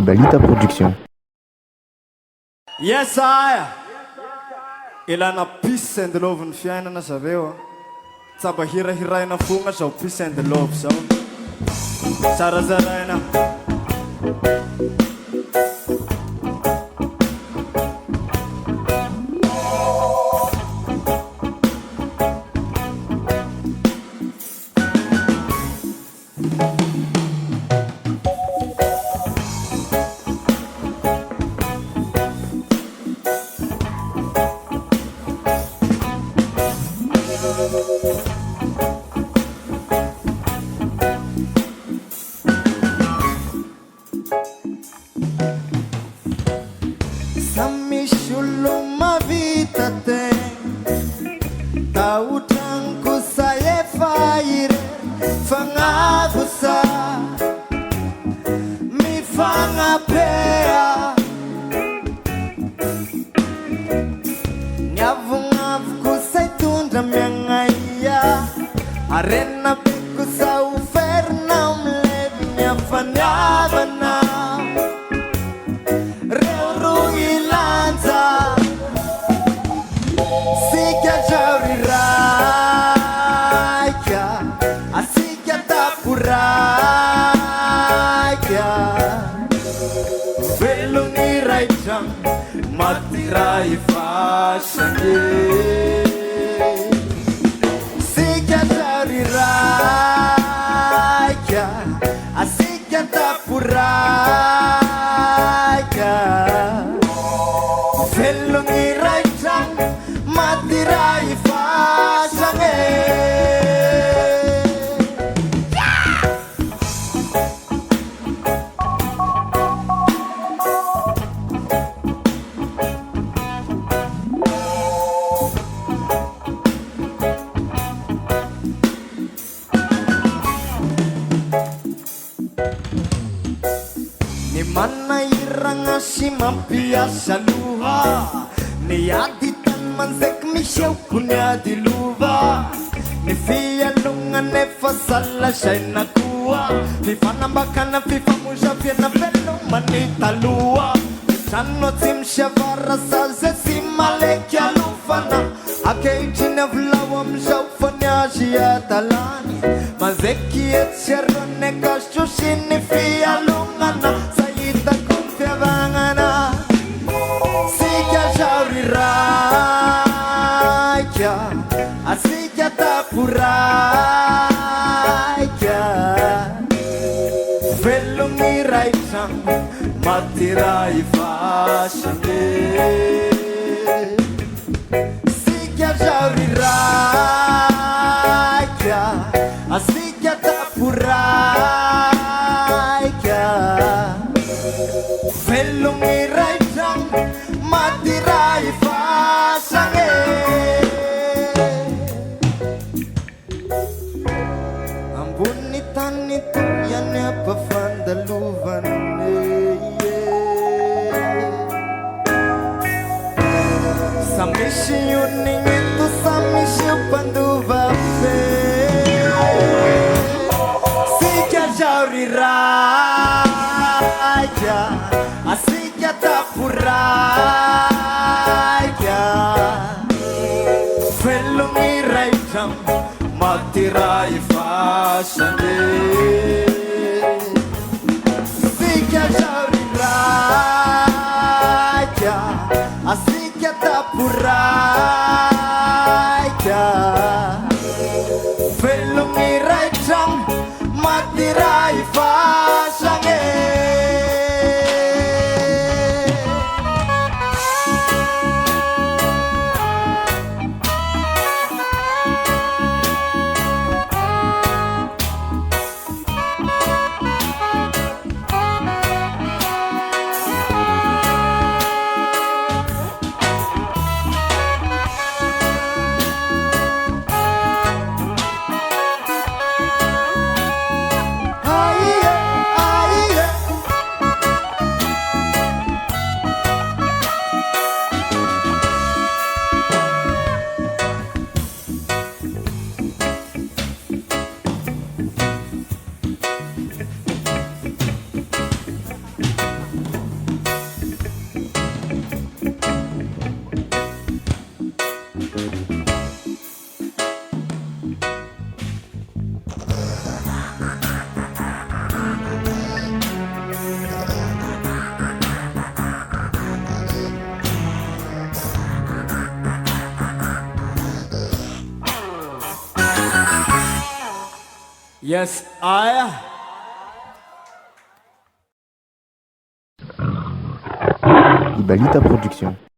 Ibalita Production. Yes, I. Ilana peace and love ny fiainana zareo. Tsaba hirahiraina fogna zao peace and love zao. Sarazaraina. Arena biku sa uferna umlebnya fanavana Reuru ilanza Sikya jauri raya Asikya tapuraya Velungi raijang Matirai fashange Raya, asikya tapuraya Velungi raijang matirai fasange Mana iranga si mampiasa luha Ni aditan manzek mi sjau kunya di luva Ni fia lunga ne fasalla shaina kuwa Fifa nambakana fifa musha fiena velo manita lua Chano tim shavara salse si malekya lufana Ake ichina vlawa mshau fanya jia talani Manzeki et sherone kashu shini fia lungana Raya, asikya tapuraya Velungi raijang matirai fashange Sikya jauri raya, asikya tapuraya Velungi raijang matirai fasange Ambunitan itu yan apa vandaluvan Samishi yuning itu samishi panduva Sikya jauri raya Asikya tapuraya Velungi raijang matirai fasange Sikya jauri raya Asikya tapuraya Velungi raijang matirai fasange Yes, I. Ibalita Production.